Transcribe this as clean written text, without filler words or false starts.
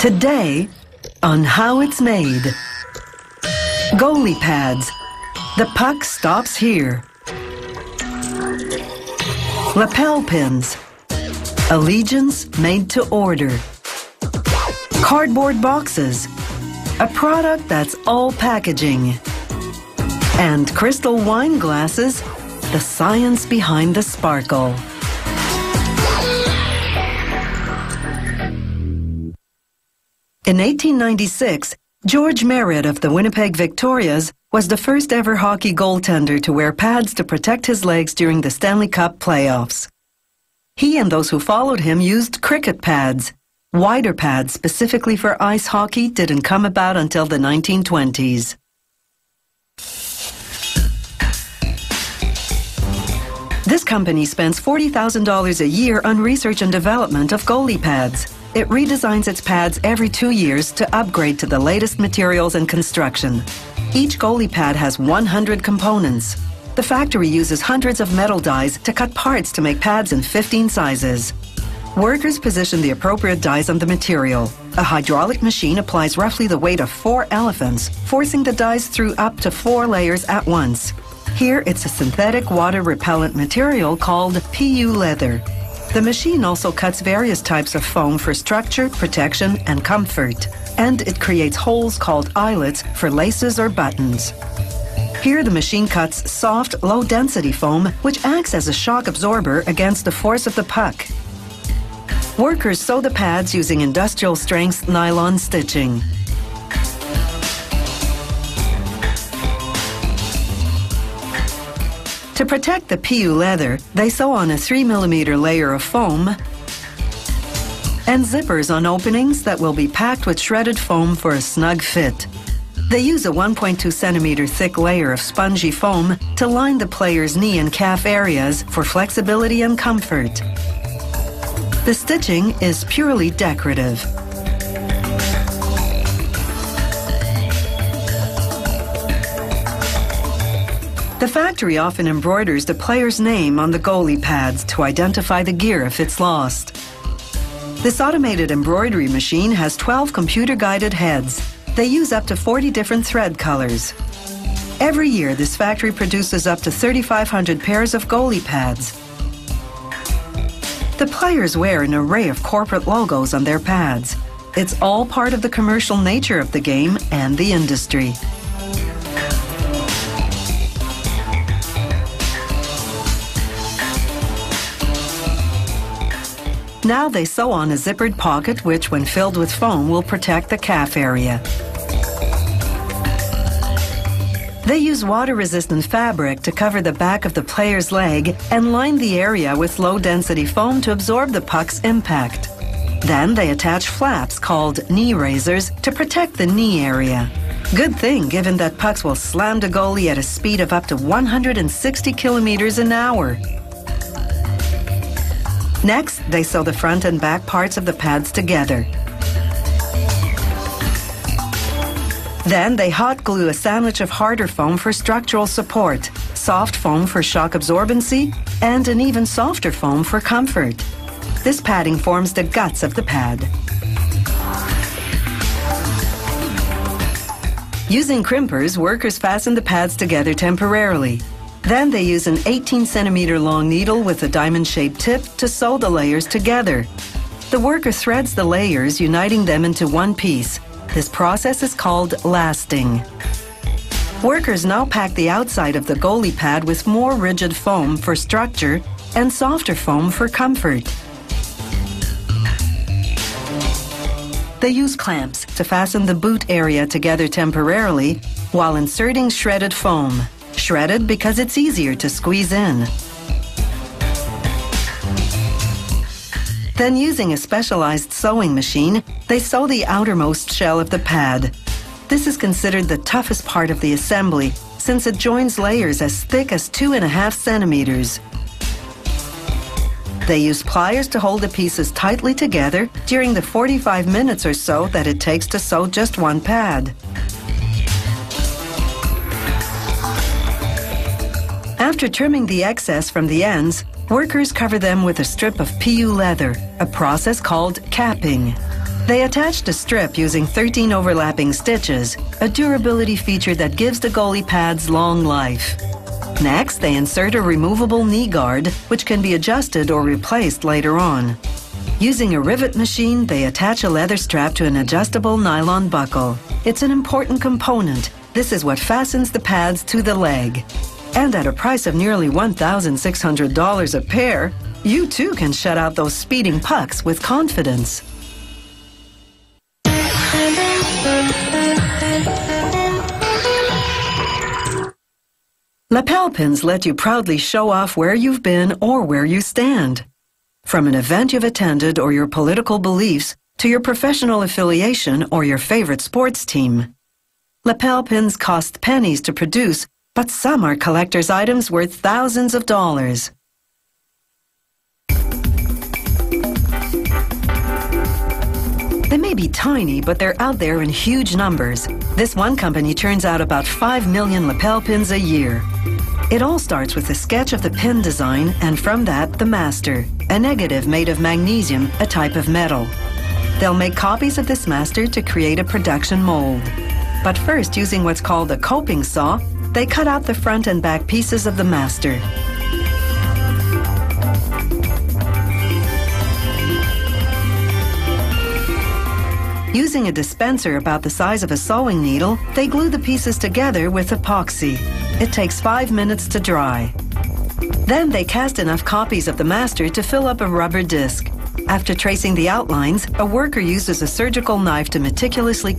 Today, on How It's Made. Goalie pads. The puck stops here. Lapel pins. Allegiance made to order. Cardboard boxes. A product that's all packaging. And crystal wine glasses. The science behind the sparkle. In 1896, George Merritt of the Winnipeg Victorias was the first ever hockey goaltender to wear pads to protect his legs during the Stanley Cup playoffs. He and those who followed him used cricket pads. Wider pads specifically for ice hockey didn't come about until the 1920s. This company spends $40,000 a year on research and development of goalie pads. It redesigns its pads every 2 years to upgrade to the latest materials and construction. Each goalie pad has 100 components. The factory uses hundreds of metal dies to cut parts to make pads in 15 sizes. Workers position the appropriate dies on the material. A hydraulic machine applies roughly the weight of 4 elephants, forcing the dies through up to 4 layers at once. Here, it's a synthetic water-repellent material called PU leather. The machine also cuts various types of foam for structure, protection, and comfort. And it creates holes called eyelets for laces or buttons. Here the machine cuts soft, low-density foam, which acts as a shock absorber against the force of the puck. Workers sew the pads using industrial-strength nylon stitching. To protect the PU leather, they sew on a 3mm layer of foam and zippers on openings that will be packed with shredded foam for a snug fit. They use a 1.2 centimeter thick layer of spongy foam to line the player's knee and calf areas for flexibility and comfort. The stitching is purely decorative. The factory often embroiders the player's name on the goalie pads to identify the gear if it's lost. This automated embroidery machine has 12 computer-guided heads. They use up to 40 different thread colors. Every year, this factory produces up to 3,500 pairs of goalie pads. The players wear an array of corporate logos on their pads. It's all part of the commercial nature of the game and the industry. Now they sew on a zippered pocket which, when filled with foam, will protect the calf area. They use water-resistant fabric to cover the back of the player's leg and line the area with low-density foam to absorb the puck's impact. Then they attach flaps called knee raisers to protect the knee area. Good thing, given that pucks will slam the goalie at a speed of up to 160 kilometers an hour. Next, they sew the front and back parts of the pads together. Then they hot glue a sandwich of harder foam for structural support, soft foam for shock absorbency, and an even softer foam for comfort. This padding forms the guts of the pad. Using crimpers, workers fasten the pads together temporarily. Then they use an 18-centimeter long needle with a diamond-shaped tip to sew the layers together. The worker threads the layers, uniting them into one piece. This process is called lasting. Workers now pack the outside of the goalie pad with more rigid foam for structure and softer foam for comfort. They use clamps to fasten the boot area together temporarily while inserting shredded foam. Shredded because it's easier to squeeze in. Then, using a specialized sewing machine, they sew the outermost shell of the pad. This is considered the toughest part of the assembly, since it joins layers as thick as 2.5 centimeters. They use pliers to hold the pieces tightly together during the 45 minutes or so that it takes to sew just one pad. After trimming the excess from the ends, workers cover them with a strip of PU leather, a process called capping. They attached a strip using 13 overlapping stitches, a durability feature that gives the goalie pads long life. Next, they insert a removable knee guard, which can be adjusted or replaced later on. Using a rivet machine, they attach a leather strap to an adjustable nylon buckle. It's an important component. This is what fastens the pads to the leg. And at a price of nearly $1,600 a pair, you too can shut out those speeding pucks with confidence. Lapel pins let you proudly show off where you've been or where you stand. From an event you've attended or your political beliefs to your professional affiliation or your favorite sports team. Lapel pins cost pennies to produce, but some are collector's items worth thousands of dollars. They may be tiny, but they're out there in huge numbers. This one company turns out about 5 million lapel pins a year. It all starts with a sketch of the pin design, and from that, the master, a negative made of magnesium, a type of metal. They'll make copies of this master to create a production mold. But first, using what's called a coping saw, they cut out the front and back pieces of the master. Using a dispenser about the size of a sewing needle, they glue the pieces together with epoxy. It takes 5 minutes to dry. Then they cast enough copies of the master to fill up a rubber disc. After tracing the outlines, a worker uses a surgical knife to meticulously